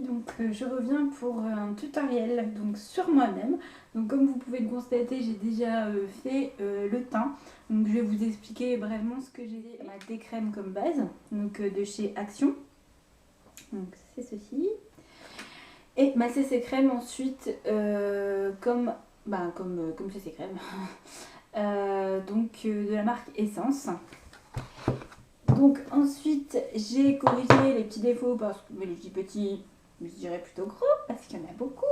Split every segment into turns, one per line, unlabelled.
donc je reviens pour un tutoriel donc sur moi-même. Donc comme vous pouvez le constater, j'ai déjà fait le teint. Donc je vais vous expliquer brièvement ce que j'ai ma décrème comme base, donc de chez Action. Donc c'est ceci. Et ma CC crème ensuite comme CC crème. Donc de la marque Essence. Donc ensuite j'ai corrigé les petits défauts parce que les petits, je dirais plutôt gros parce qu'il y en a beaucoup.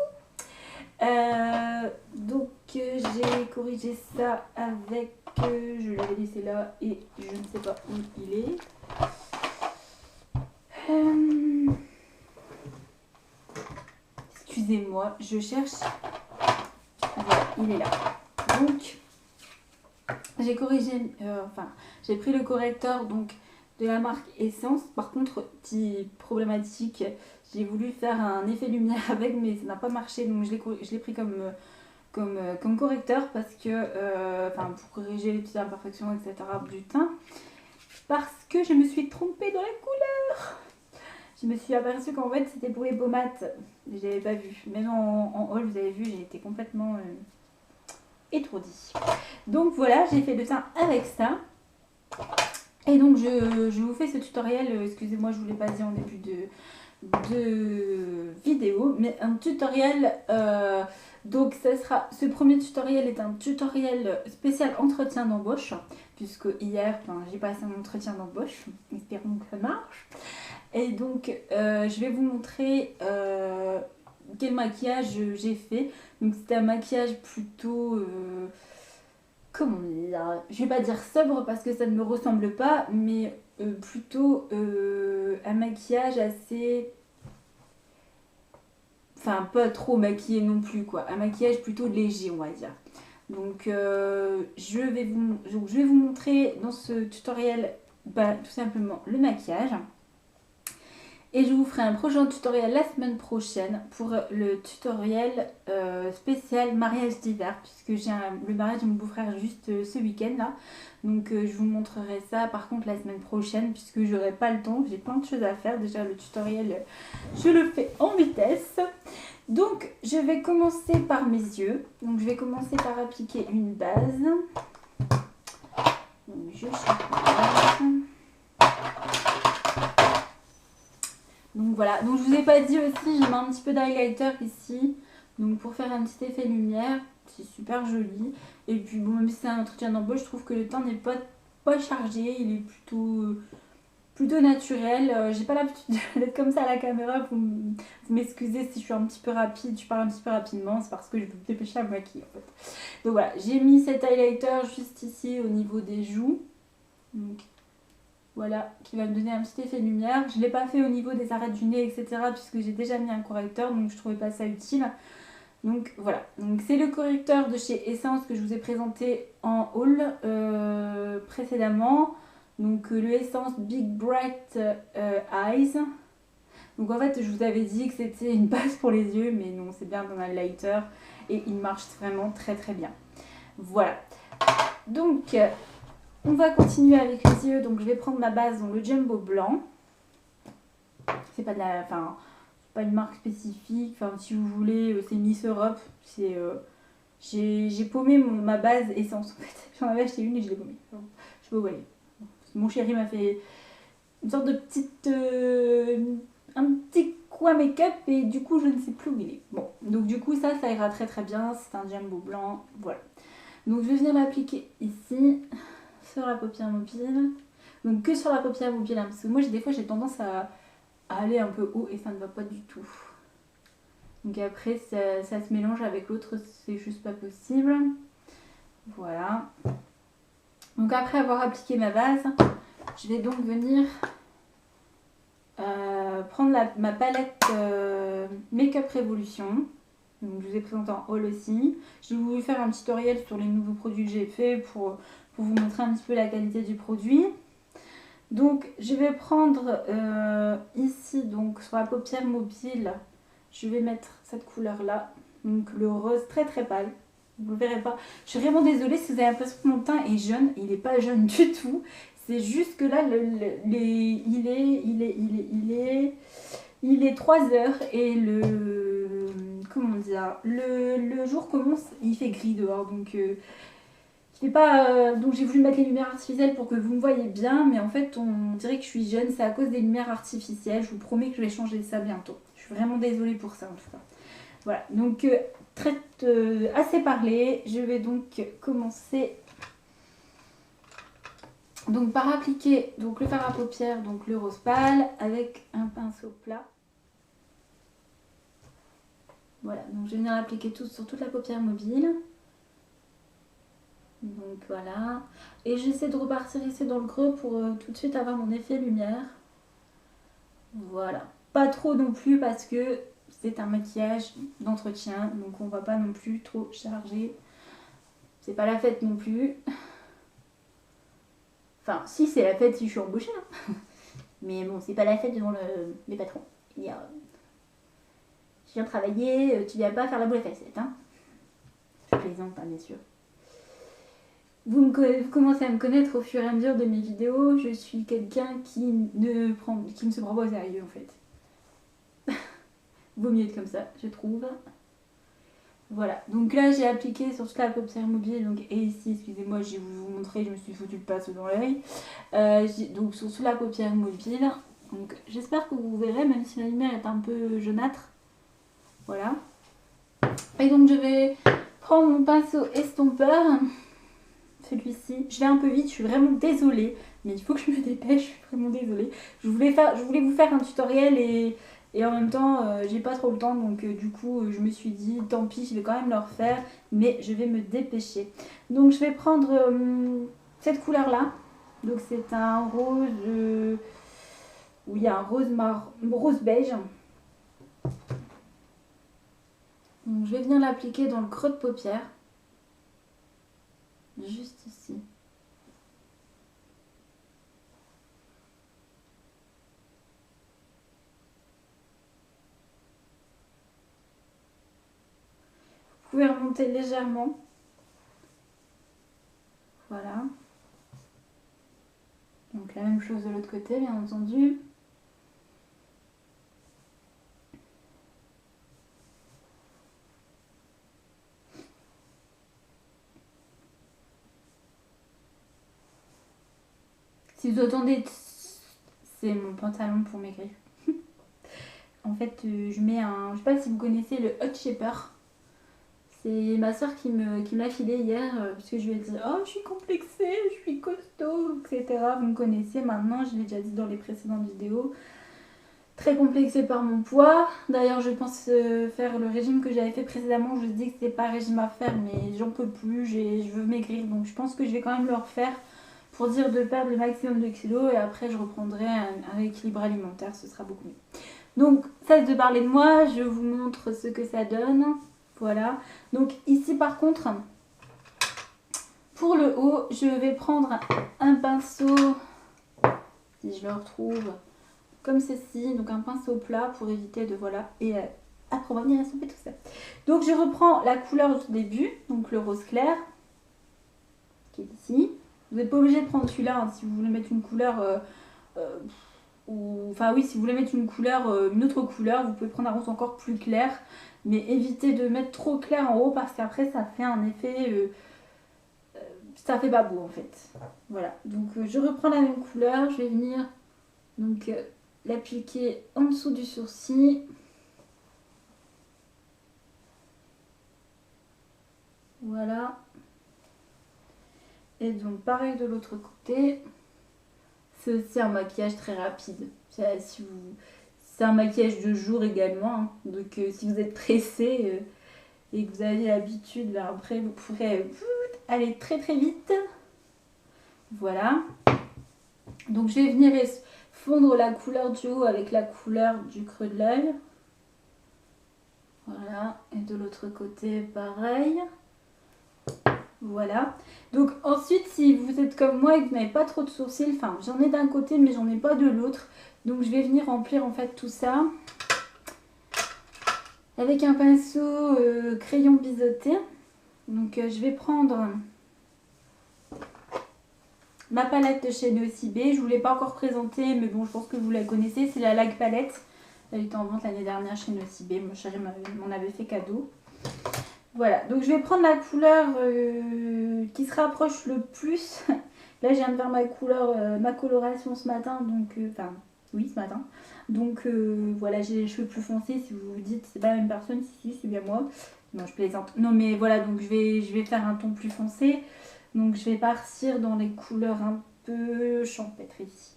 Donc j'ai corrigé ça avec, je l'avais laissé là et je ne sais pas où il est. Excusez-moi, je cherche. Voilà, il est là. Donc j'ai corrigé, j'ai pris le correcteur donc de la marque Essence. Par contre, petite problématique, j'ai voulu faire un effet lumière avec, mais ça n'a pas marché, donc je l'ai pris comme correcteur parce que, pour corriger les petites imperfections, etc. du teint, parce que je me suis trompée dans la couleur. Je me suis aperçue qu'en fait c'était pour les pommades, je n'avais pas vu. Même en haul, vous avez vu, j'ai été complètement étourdie. Donc voilà, j'ai fait le teint avec ça. Et donc je vous fais ce tutoriel, excusez-moi je ne vous l'ai pas dit en début de vidéo, mais un tutoriel, donc ce premier tutoriel est un tutoriel spécial entretien d'embauche, puisque hier j'ai passé un entretien d'embauche, espérons que ça marche. Et donc je vais vous montrer quel maquillage j'ai fait. Donc c'était un maquillage plutôt... comment dire, je vais pas dire sobre parce que ça ne me ressemble pas, mais plutôt un maquillage assez, pas trop maquillé non plus quoi, un maquillage plutôt léger on va dire. Donc je vais vous montrer dans ce tutoriel tout simplement le maquillage. Et je vous ferai un prochain tutoriel la semaine prochaine pour le tutoriel spécial mariage d'hiver, puisque j'ai le mariage de mon beau-frère juste ce week-end là. Donc je vous montrerai ça par contre la semaine prochaine, puisque j'aurai pas le temps, j'ai plein de choses à faire. Déjà le tutoriel, je le fais en vitesse. Donc je vais commencer par mes yeux. Donc je vais commencer par appliquer une base. Donc je cherche. Donc voilà, donc je vous ai pas dit aussi, j'ai mis un petit peu d'highlighter ici, donc pour faire un petit effet lumière, c'est super joli. Et puis bon, même si c'est un entretien d'embauche, je trouve que le teint n'est pas chargé, il est plutôt naturel. J'ai pas l'habitude d'être comme ça à la caméra, vous m'excusez si je suis un petit peu rapide, je parle un petit peu rapidement, c'est parce que je veux me dépêcher à me maquiller en fait. Donc voilà, j'ai mis cet highlighter juste ici au niveau des joues. Donc, voilà, qui va me donner un petit effet lumière. Je ne l'ai pas fait au niveau des arêtes du nez, etc. puisque j'ai déjà mis un correcteur, donc je ne trouvais pas ça utile. Donc voilà, donc c'est le correcteur de chez Essence que je vous ai présenté en haul précédemment. Donc le Essence Big Bright Eyes. Donc en fait, je vous avais dit que c'était une base pour les yeux, mais non, c'est bien un highlighter et il marche vraiment très très bien. Voilà, donc... on va continuer avec les yeux, donc je vais prendre ma base dans le Jumbo blanc. C'est pas pas une marque spécifique, si vous voulez, c'est Miss Europe. J'ai paumé ma base Essence en fait. J'en avais acheté une et je l'ai paumée. Je sais pas où elle est. Mon chéri m'a fait une sorte de petite... un petit quoi make-up et du coup je ne sais plus où il est. Bon, donc du coup ça ira très très bien, c'est un Jumbo blanc, voilà. Donc je vais venir l'appliquer ici. Sur la paupière mobile, donc que sur la paupière mobile, hein, parce que moi des fois j'ai tendance à aller un peu haut et ça ne va pas du tout. Donc après ça se mélange avec l'autre, c'est juste pas possible. Voilà. Donc après avoir appliqué ma base, je vais donc venir prendre ma palette Make-up Révolution. Donc je vous ai présenté en haul aussi. Je vais vous faire un tutoriel sur les nouveaux produits que j'ai fait pour vous montrer un petit peu la qualité du produit. Donc je vais prendre ici, donc sur la paupière mobile, je vais mettre cette couleur là, donc le rose très très pâle. Vous ne verrez pas. Je suis vraiment désolée si vous avez l'impression que mon teint est jaune, il n'est pas jaune du tout. C'est juste que là, il Il est 3h et comment dire, le jour commence, il fait gris dehors, donc il fait pas, donc j'ai voulu mettre les lumières artificielles pour que vous me voyez bien, mais en fait on dirait que je suis jeune, c'est à cause des lumières artificielles. Je vous promets que je vais changer ça bientôt. Je suis vraiment désolée pour ça en tout cas. Voilà, donc assez parlé, je vais donc commencer donc par appliquer donc le fard à paupières, donc le rose pâle avec un pinceau plat. Voilà, donc je vais venir appliquer tout sur toute la paupière mobile. Donc voilà, et j'essaie de repartir ici dans le creux pour tout de suite avoir mon effet lumière. Voilà, pas trop non plus parce que c'est un maquillage d'entretien, donc on va pas non plus trop charger. C'est pas la fête non plus. Enfin, si c'est la fête si je suis embauchée. Hein. Mais bon, c'est pas la fête devant les patrons. Il y a, je viens travailler, tu viens pas faire la boule à facette. Hein. Je plaisante, hein, bien sûr. Vous commencez à me connaître au fur et à mesure de mes vidéos. Je suis quelqu'un qui ne se prend pas au sérieux en fait. Vaut mieux être comme ça, je trouve. Voilà, donc là j'ai appliqué sur toute la paupière mobile, donc, et ici, excusez-moi, je vais vous montrer, je me suis foutu le pinceau dans l'œil. Donc sur toute la paupière mobile, donc j'espère que vous verrez, même si la lumière est un peu jaunâtre. Voilà. Et donc je vais prendre mon pinceau estompeur, celui-ci. Je vais un peu vite, je suis vraiment désolée, mais il faut que je me dépêche, je suis vraiment désolée. Je voulais vous faire un tutoriel et en même temps, j'ai pas trop le temps, donc du coup, je me suis dit, tant pis, je vais quand même le refaire, mais je vais me dépêcher. Donc, je vais prendre cette couleur-là. Donc, c'est un rose, où il y a un rose beige. Donc, je vais venir l'appliquer dans le creux de paupière, juste ici. Vous pouvez remonter légèrement. Voilà. Donc la même chose de l'autre côté, bien entendu. Si vous entendez, c'est mon pantalon pour maigrir. En fait, je mets un... Je sais pas si vous connaissez le Hot Shaper. C'est ma soeur qui me l'a filé hier, parce que je lui ai dit « Oh, je suis complexée, je suis costaud, etc. » Vous me connaissez maintenant, je l'ai déjà dit dans les précédentes vidéos. Très complexée par mon poids. D'ailleurs, je pense faire le régime que j'avais fait précédemment. Je vous dis que c'est pas un régime à faire, mais j'en peux plus, je veux maigrir. Donc je pense que je vais quand même le refaire pour dire de perdre le maximum de kilos. Et après, je reprendrai un équilibre alimentaire, ce sera beaucoup mieux. Donc, cesse de parler de moi, je vous montre ce que ça donne. Voilà. Donc ici, par contre, pour le haut, je vais prendre un pinceau, si je le retrouve, comme ceci, donc un pinceau plat pour éviter de, voilà, et après on va venir estomper tout ça. Donc je reprends la couleur du début, donc le rose clair, qui est ici. Vous n'êtes pas obligé de prendre celui-là, hein, si vous voulez mettre une couleur, enfin oui, si vous voulez mettre une couleur, une autre couleur, vous pouvez prendre un rose encore plus clair, mais évitez de mettre trop clair en haut parce qu'après ça fait un effet, ça fait pas beau en fait. Voilà, donc je reprends la même couleur, je vais venir donc l'appliquer en dessous du sourcil. Voilà. Et donc pareil de l'autre côté. C'est aussi un maquillage très rapide. C'est un maquillage de jour également. Hein. Donc si vous êtes pressé et que vous avez l'habitude, ben, après vous pourrez aller très très vite. Voilà. Donc je vais venir fondre la couleur du haut avec la couleur du creux de l'œil. Voilà. Et de l'autre côté pareil. Voilà. Donc ensuite, si vous êtes comme moi et que vous n'avez pas trop de sourcils, enfin j'en ai d'un côté mais j'en ai pas de l'autre. Donc je vais venir remplir en fait tout ça avec un pinceau crayon biseauté. Donc je vais prendre ma palette de chez Nocibé. Je ne vous l'ai pas encore présentée mais bon je pense que vous la connaissez. C'est la Lag Palette. Elle était en vente l'année dernière chez Nocibé. Mon chéri m'en avait fait cadeau. Voilà, donc je vais prendre la couleur qui se rapproche le plus. Là, je viens de faire ma couleur, ma coloration ce matin, donc enfin oui ce matin. Donc voilà, j'ai les cheveux plus foncés. Si vous vous dites c'est pas la même personne, si c'est bien moi. Non, je plaisante. Non mais voilà, donc je vais faire un ton plus foncé. Donc je vais partir dans les couleurs un peu champêtres ici.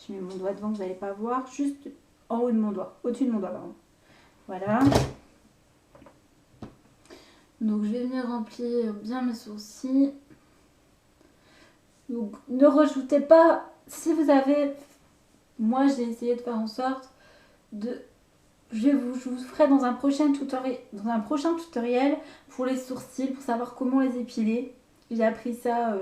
Je mets mon doigt devant, vous n'allez pas voir, juste en haut de mon doigt, au-dessus de mon doigt pardon. Voilà. Donc je vais venir remplir bien mes sourcils. Donc ne rajoutez pas, si vous avez, moi j'ai essayé de faire en sorte de, je vous ferai dans un prochain tutoriel pour les sourcils, pour savoir comment les épiler. J'ai appris ça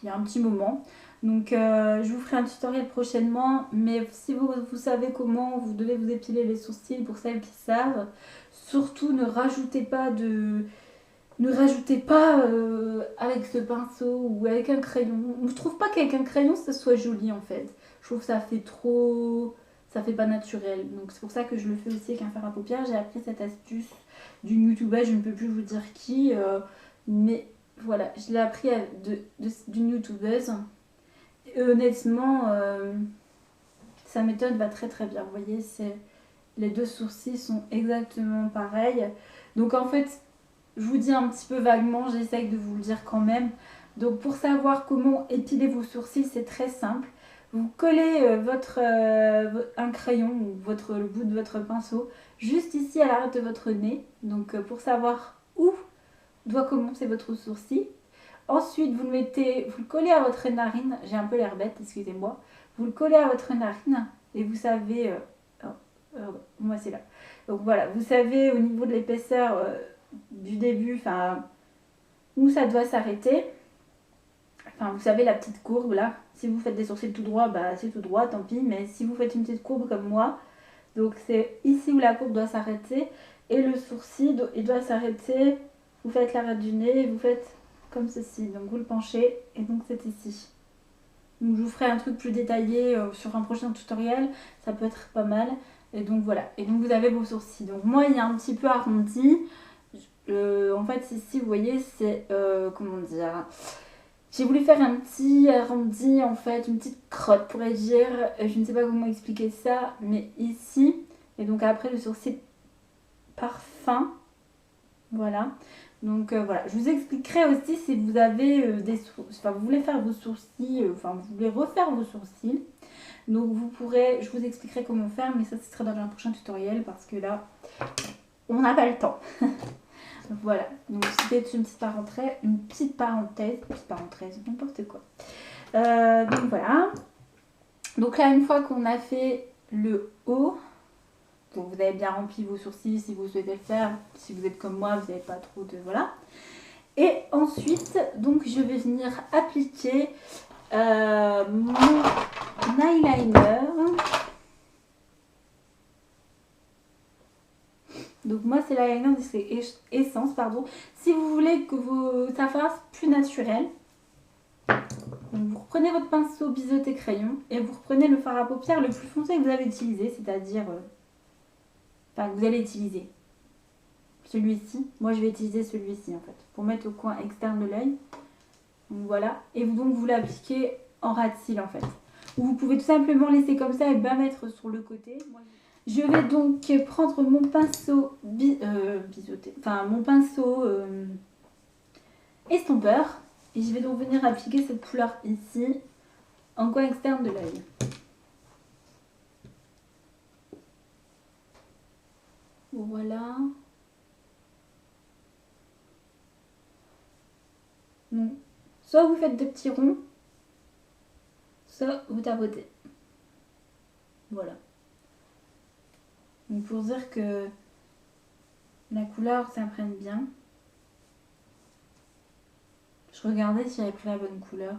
il y a un petit moment. Donc je vous ferai un tutoriel prochainement, mais si vous savez comment vous devez vous épiler les sourcils, pour celles qui savent, surtout ne rajoutez pas avec ce pinceau ou avec un crayon. Je trouve pas qu'avec un crayon ça soit joli en fait. Je trouve que ça fait trop, ça fait pas naturel. Donc c'est pour ça que je le fais aussi avec un fard à paupières. J'ai appris cette astuce d'une youtubeuse, je ne peux plus vous dire qui, mais voilà, je l'ai appris d'une youtubeuse. Et honnêtement, sa méthode va très très bien. Vous voyez, les deux sourcils sont exactement pareils. Donc en fait, je vous dis un petit peu vaguement, j'essaye de vous le dire quand même. Donc pour savoir comment épiler vos sourcils, c'est très simple. Vous collez un crayon ou le bout de votre pinceau juste ici à l'arête de votre nez. Donc pour savoir où doit commencer votre sourcil. Ensuite, vous le collez à votre narine. J'ai un peu l'air bête, excusez-moi. Vous le collez à votre narine et vous savez... moi c'est là. Donc voilà, vous savez au niveau de l'épaisseur du début, enfin où ça doit s'arrêter. Enfin, vous savez la petite courbe là. Si vous faites des sourcils tout droit, bah c'est tout droit, tant pis. Mais si vous faites une petite courbe comme moi, donc c'est ici où la courbe doit s'arrêter. Et le sourcil, il doit s'arrêter. Vous faites l'arête du nez et vous faites comme ceci. Donc vous le penchez et donc c'est ici. Donc je vous ferai un truc plus détaillé sur un prochain tutoriel. Ça peut être pas mal. Et donc voilà. Et donc vous avez vos sourcils. Donc moi il y a un petit peu arrondi. En fait ici vous voyez c'est comment dire, j'ai voulu faire un petit arrondi en fait, une petite crotte pourrait dire, je ne sais pas comment expliquer ça, mais ici, et donc après le sourcil parfum, voilà. Donc voilà, je vous expliquerai aussi si vous avez vous voulez faire vos sourcils, vous voulez refaire vos sourcils. Donc vous pourrez, je vous expliquerai comment faire, mais ça ce sera dans un prochain tutoriel parce que là, on n'a pas le temps. Voilà, donc c'était une petite parenthèse, n'importe quoi. Donc voilà. Donc là, une fois qu'on a fait le haut, donc vous avez bien rempli vos sourcils si vous souhaitez le faire. Si vous êtes comme moi, vous n'avez pas trop de... Voilà. Et ensuite, donc je vais venir appliquer mon eyeliner. Donc moi c'est l'eyeliner, c'est Essence, pardon. Si vous voulez que ça fasse plus naturel, donc vous reprenez votre pinceau biseauté crayon et vous reprenez le fard à paupières le plus foncé que vous avez utilisé, c'est-à-dire, que vous allez utiliser celui-ci. Moi je vais utiliser celui-ci en fait, pour mettre au coin externe de l'œil. Donc voilà, et vous l'appliquez en ras de cils en fait. Ou vous pouvez tout simplement laisser comme ça et bien mettre sur le côté. Je vais donc prendre mon pinceau biseauté, mon pinceau estompeur et je vais donc venir appliquer cette couleur ici en coin externe de l'œil. Voilà. Donc, soit vous faites des petits ronds, soit vous tabotez. Voilà. Donc pour dire que la couleur s'imprègne bien. Je regardais si j'avais pris la bonne couleur.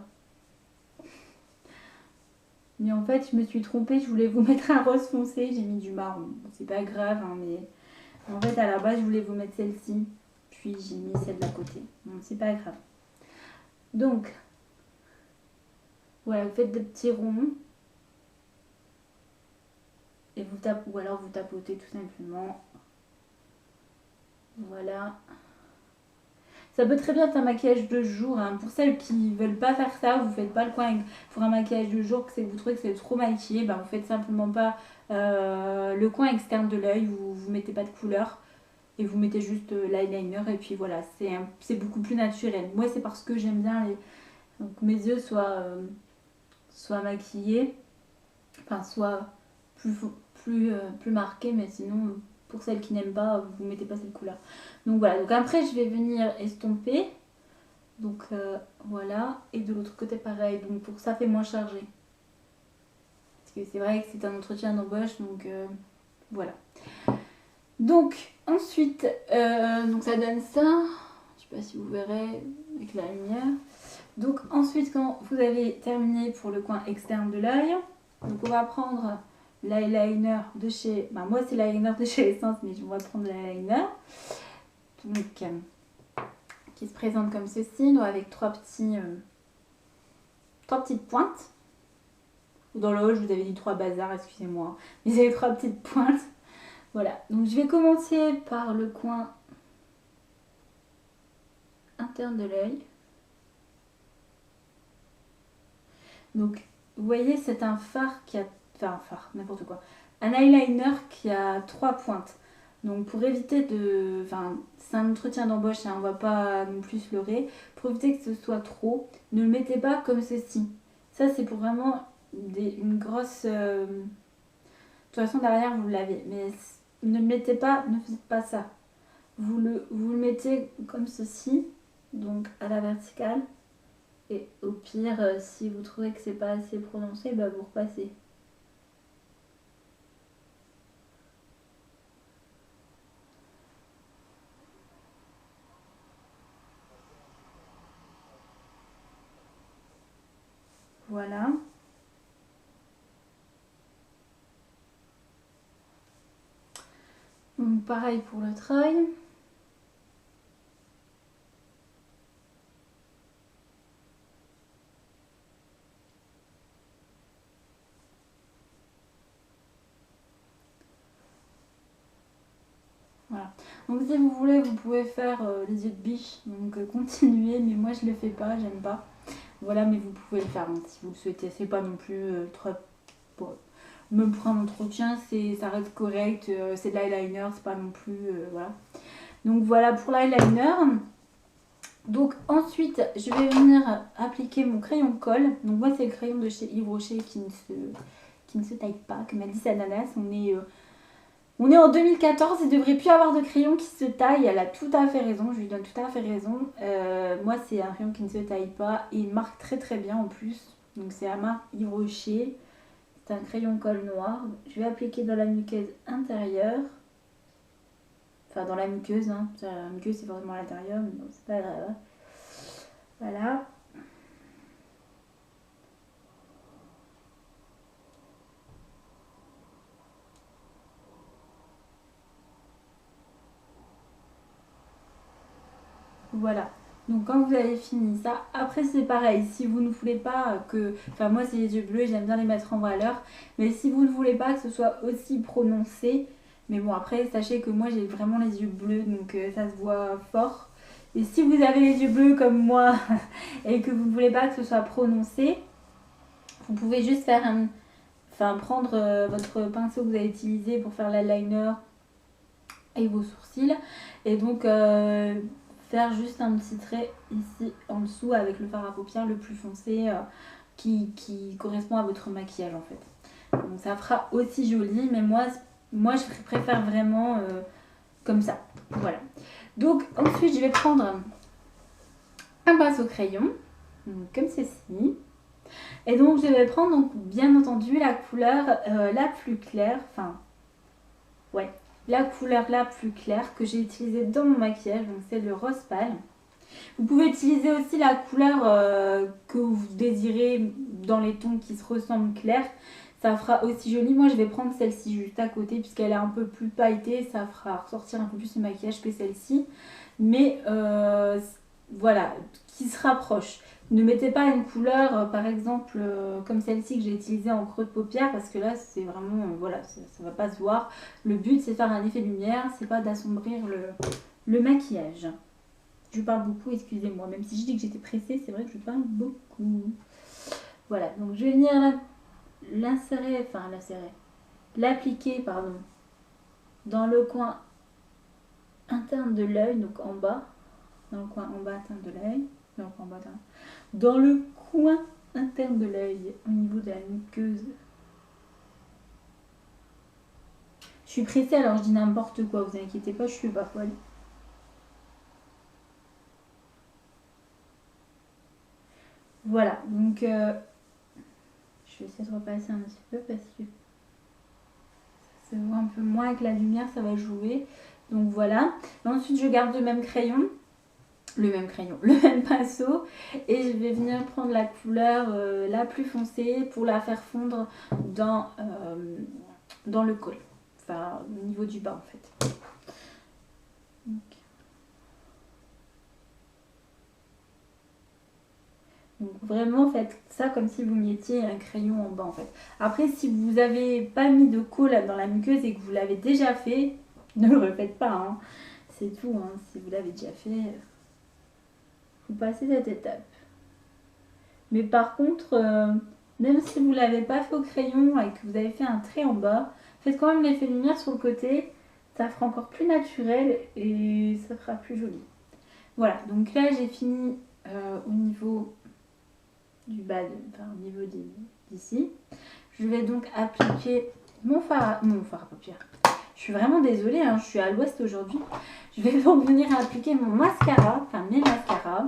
Mais en fait, je me suis trompée, je voulais vous mettre un rose foncé, j'ai mis du marron. C'est pas grave, hein, mais en fait, à la base, je voulais vous mettre celle-ci. Puis j'ai mis celle de côté. Donc, c'est pas grave. Donc, voilà, vous faites des petits ronds. et ou alors vous tapotez tout simplement. Voilà. Ça peut très bien être un maquillage de jour. Hein. Pour celles qui veulent pas faire ça, vous faites pas le coin pour un maquillage de jour, que vous trouvez que c'est trop maquillé, vous faites simplement pas le coin externe de l'œil, vous mettez pas de couleur et vous mettez juste l'eyeliner et puis voilà, c'est beaucoup plus naturel. Moi c'est parce que j'aime bien que mes yeux soient maquillés, enfin soit plus marqués, mais sinon pour celles qui n'aiment pas, vous mettez pas cette couleur. Donc voilà, donc après je vais venir estomper. Donc voilà, et de l'autre côté pareil, donc pour ça fait moins chargé. Parce que c'est vrai que c'est un entretien d'embauche, donc voilà. Donc ensuite, donc ça donne ça, je sais pas si vous verrez avec la lumière. Donc ensuite quand vous avez terminé pour le coin externe de l'œil, donc on va prendre l'eyeliner de chez, moi c'est l'eyeliner de chez Essence, mais on va prendre l'eyeliner. Donc qui se présente comme ceci, donc avec trois petites pointes. Dans le haut, je vous avais dit 3 bazars, excusez-moi. Mais c'est 3 petites pointes. Voilà, donc je vais commencer par le coin interne de l'œil. Donc, vous voyez, c'est un fard qui a... Enfin, un fard, n'importe quoi. Un eyeliner qui a 3 pointes. Donc, pour éviter de... Enfin, c'est un entretien d'embauche, hein, on va pas non plus se leurrer. Pour éviter que ce soit trop, ne le mettez pas comme ceci. Ça, c'est pour vraiment une grosse... De toute façon, derrière, vous l'avez. Mais ne le mettez pas, ne faites pas ça. Vous le mettez comme ceci, donc à la verticale. Et au pire, si vous trouvez que c'est pas assez prononcé, vous repassez. Voilà. Donc pareil pour le trail. Voilà. Donc si vous voulez, vous pouvez faire les yeux de biche, donc continuez, mais moi je le fais pas, j'aime pas. Voilà, mais vous pouvez le faire hein, si vous le souhaitez. C'est pas non plus trop... Bon, même pour un entretien, ça reste correct, c'est de l'eyeliner, c'est pas non plus... voilà. Donc voilà pour l'eyeliner. Donc ensuite, je vais venir appliquer mon crayon colle. Donc moi, c'est le crayon de chez Yves Rocher qui ne se taille pas, comme elle dit Ananas. On est en 2014, il ne devrait plus avoir de crayon qui se taille. Elle a tout à fait raison, je lui donne tout à fait raison. Moi, c'est un crayon qui ne se taille pas et il marque très très bien en plus. Donc c'est la marque Yves Rocher. C'est un crayon colle noir. Je vais appliquer dans la muqueuse intérieure. Enfin, dans la muqueuse, hein. La muqueuse, c'est forcément à l'intérieur, mais bon, c'est pas grave. Voilà. Voilà. Donc quand vous avez fini ça, après c'est pareil, si vous ne voulez pas que... Enfin moi c'est les yeux bleus, j'aime bien les mettre en valeur. Mais si vous ne voulez pas que ce soit aussi prononcé, mais bon après sachez que moi j'ai vraiment les yeux bleus, donc ça se voit fort. Et si vous avez les yeux bleus comme moi et que vous ne voulez pas que ce soit prononcé, vous pouvez juste faire prendre votre pinceau que vous avez utilisé pour faire l'eyeliner et vos sourcils. Et donc faire juste un petit trait ici en dessous avec le fard à paupières le plus foncé qui correspond à votre maquillage en fait. Donc ça fera aussi joli, mais moi je préfère vraiment comme ça. Voilà. Donc ensuite je vais prendre un pinceau crayon, donc, comme ceci. Et donc je vais prendre donc bien entendu la couleur la plus claire, la couleur la plus claire que j'ai utilisée dans mon maquillage, donc c'est le rose pâle. Vous pouvez utiliser aussi la couleur que vous désirez dans les tons qui se ressemblent clairs. Ça fera aussi joli. Moi je vais prendre celle-ci juste à côté puisqu'elle est un peu plus pailletée. Ça fera ressortir un peu plus le maquillage que celle-ci. Mais voilà, qui se rapproche. Ne mettez pas une couleur, par exemple, comme celle-ci que j'ai utilisée en creux de paupière, parce que là, c'est vraiment, voilà, ça va pas se voir. Le but, c'est de faire un effet lumière, c'est pas d'assombrir le maquillage. Je parle beaucoup, excusez-moi, même si je dis que j'étais pressée, c'est vrai que je parle beaucoup. Voilà, donc je vais venir l'appliquer, pardon, dans le coin interne de l'œil, donc en bas, dans le coin en bas interne de l'œil, dans le coin interne de l'œil, au niveau de la muqueuse. Je suis pressée, alors je dis n'importe quoi, vous inquiétez pas, je suis pas folle. Voilà, donc je vais essayer de repasser un petit peu parce que ça se voit un peu moins avec la lumière, ça va jouer. Donc voilà. Et ensuite, je garde le même crayon, le même pinceau, et je vais venir prendre la couleur la plus foncée pour la faire fondre dans le col, enfin au niveau du bas en fait. Donc vraiment faites ça comme si vous mettiez un crayon en bas en fait. Après si vous n'avez pas mis de colle dans la muqueuse et que vous l'avez déjà fait, ne le refaites pas, hein. C'est tout, hein. Si vous l'avez déjà fait, vous passez cette étape. Mais par contre, même si vous ne l'avez pas fait au crayon et que vous avez fait un trait en bas, faites quand même l'effet lumière sur le côté, ça fera encore plus naturel et ça fera plus joli. Voilà, donc là j'ai fini au niveau du bas, au niveau d'ici. Je vais donc appliquer mon fard à paupières. Je suis vraiment désolée, hein, je suis à l'ouest aujourd'hui. Je vais donc venir appliquer mon mascara, enfin mes mascaras,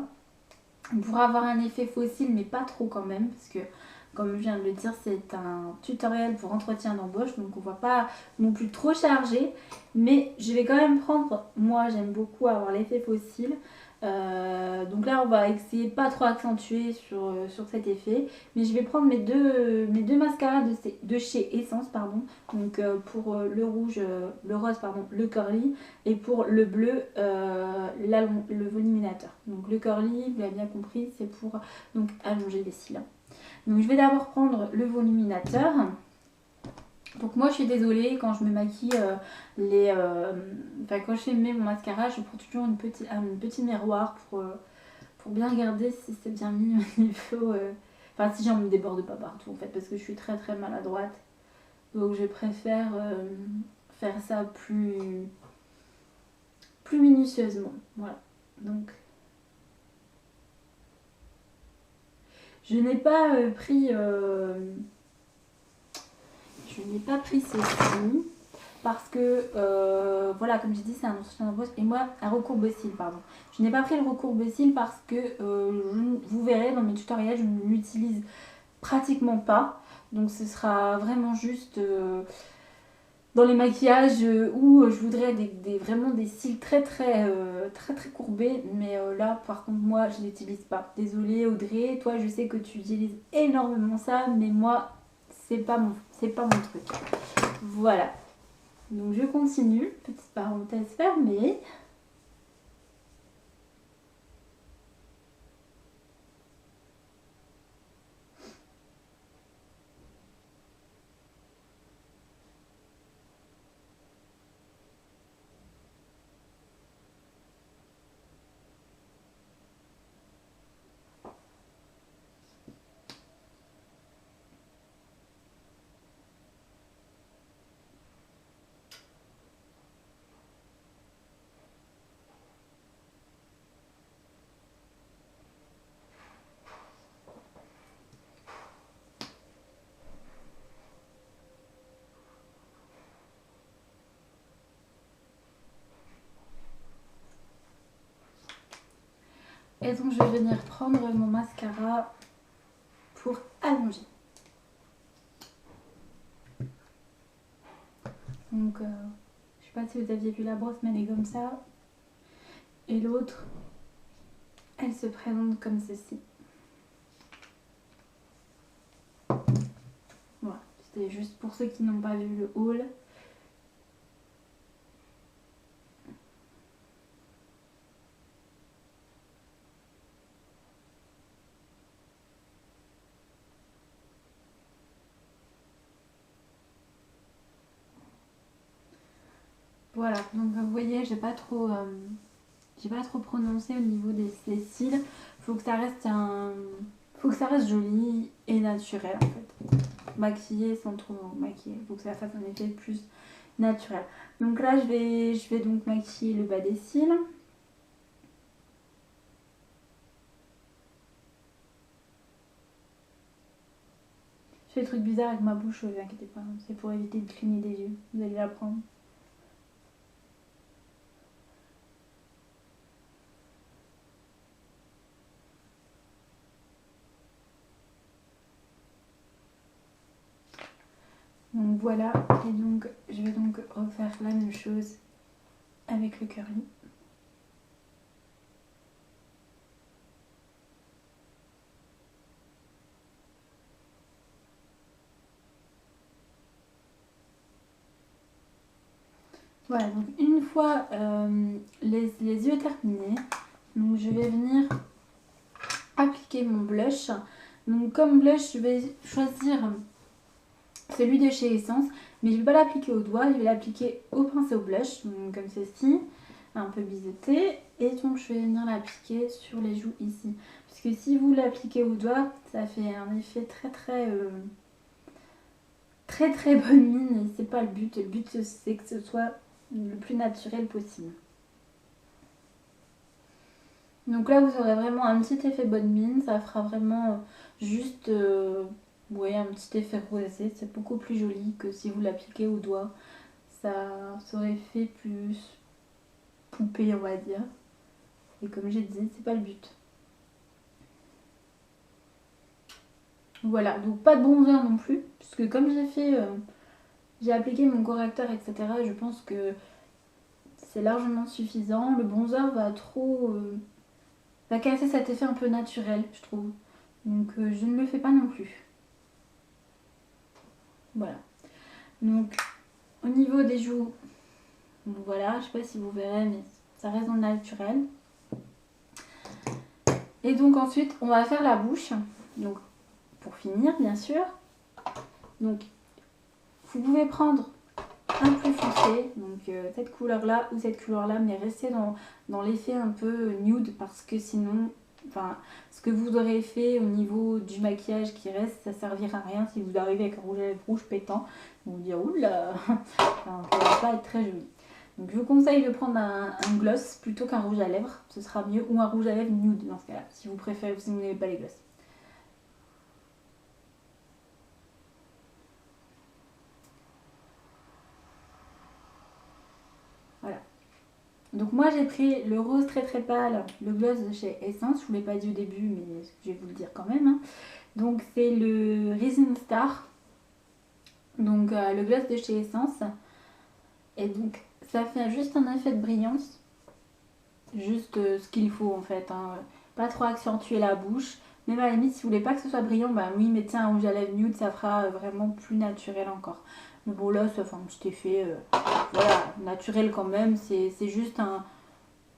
pour avoir un effet fossile, mais pas trop quand même, parce que comme je viens de le dire, c'est un tutoriel pour entretien d'embauche, donc on ne va pas non plus trop charger, mais je vais quand même prendre, moi j'aime beaucoup avoir l'effet fossile, donc là on va essayer pas trop accentuer sur cet effet, mais je vais prendre mes deux mascaras de chez Essence, pardon, donc pour le rouge, le rose, pardon, le curly, et pour le bleu, le voluminateur. Donc le curly, vous l'avez bien compris, c'est pour donc allonger les cils. Donc je vais d'abord prendre le voluminateur. Donc moi je suis désolée, quand je me maquille quand je fais mon mascara, je prends toujours un petit miroir pour bien regarder si c'est bien mis au niveau... Enfin si j'en me déborde pas partout en fait, parce que je suis très très maladroite. Donc je préfère faire ça plus minutieusement. Voilà. Donc je n'ai pas pris ceci parce que voilà, comme j'ai dit, c'est un entretien d'embauche et moi un recourbe-cils, pardon. Je n'ai pas pris le recourbe-cils parce que vous verrez dans mes tutoriels, je ne l'utilise pratiquement pas. Donc ce sera vraiment juste dans les maquillages où je voudrais vraiment des cils très courbés, mais là par contre moi je l'utilise pas. Désolée Audrey, toi je sais que tu utilises énormément ça, mais moi c'est pas mon truc. Voilà, donc je continue, petite parenthèse fermée. Et donc je vais venir prendre mon mascara pour allonger. Donc je sais pas si vous aviez vu la brosse, mais elle est comme ça. Et l'autre, elle se présente comme ceci. Voilà, c'était juste pour ceux qui n'ont pas vu le haul. Voilà, donc vous voyez, j'ai pas trop prononcé au niveau des cils. Faut que ça reste joli et naturel en fait. Maquiller sans trop maquiller. Faut que ça fasse un effet plus naturel. Donc là, je vais donc maquiller le bas des cils. Je fais des trucs bizarres avec ma bouche, ne vous inquiétez pas. C'est pour éviter de cligner des yeux. Vous allez l'apprendre. Donc voilà, et donc je vais donc refaire la même chose avec le curly. Voilà, donc une fois les yeux terminés, donc je vais venir appliquer mon blush. Donc comme blush, je vais choisir celui de chez Essence, mais je ne vais pas l'appliquer au doigt, je vais l'appliquer au pinceau blush, donc comme ceci, un peu biseauté, et donc je vais venir l'appliquer sur les joues ici. Parce que si vous l'appliquez au doigt, ça fait un effet très bonne mine, et c'est pas le but. Le but c'est que ce soit le plus naturel possible. Donc là vous aurez vraiment un petit effet bonne mine, ça fera vraiment juste ouais, un petit effet rosé, c'est beaucoup plus joli que si vous l'appliquez au doigt. Ça aurait fait plus poupée on va dire. Et comme j'ai dit, c'est pas le but. Voilà, donc pas de bronzer non plus, puisque comme j'ai appliqué mon correcteur, etc. Je pense que c'est largement suffisant. Le bronzer va casser cet effet un peu naturel, je trouve. Donc je ne le fais pas non plus. Voilà. Donc au niveau des joues, voilà, je sais pas si vous verrez, mais ça reste dans le naturel. Et donc ensuite, on va faire la bouche. Donc pour finir, bien sûr. Donc vous pouvez prendre un plus foncé, donc cette couleur-là ou cette couleur-là, mais restez dans l'effet un peu nude parce que sinon, enfin, ce que vous aurez fait au niveau du maquillage qui reste, ça servira à rien si vous arrivez avec un rouge à lèvres rouge pétant. Vous vous dire oula, ça va pas être très joli. Donc je vous conseille de prendre un gloss plutôt qu'un rouge à lèvres, ce sera mieux, ou un rouge à lèvres nude dans ce cas-là, si vous préférez, si vous n'aimez pas les glosses. Voilà. Donc moi j'ai pris le rose très pâle, le gloss de chez Essence, je vous l'ai pas dit au début mais je vais vous le dire quand même. Hein. Donc c'est le Rising Star, donc le gloss de chez Essence. Et donc ça fait juste un effet de brillance, juste ce qu'il faut en fait. Hein. Pas trop accentuer la bouche, même à la limite si vous voulez pas que ce soit brillant, bah oui mettez un rouge à lèvres nude, ça fera vraiment plus naturel encore. Mais bon là ça fait un petit effet voilà, naturel quand même, c'est juste un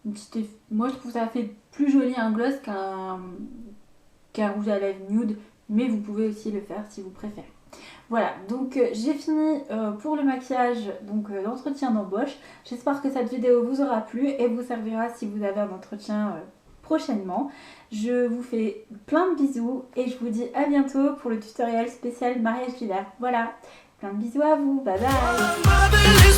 petit effet. Moi je trouve ça fait plus joli un gloss qu'un rouge à lèvres nude, mais vous pouvez aussi le faire si vous préférez. Voilà, donc j'ai fini pour le maquillage d'entretien d'embauche. J'espère que cette vidéo vous aura plu et vous servira si vous avez un entretien prochainement. Je vous fais plein de bisous et je vous dis à bientôt pour le tutoriel spécial mariage d'hiver. Voilà, plein de bisous à vous, bye bye.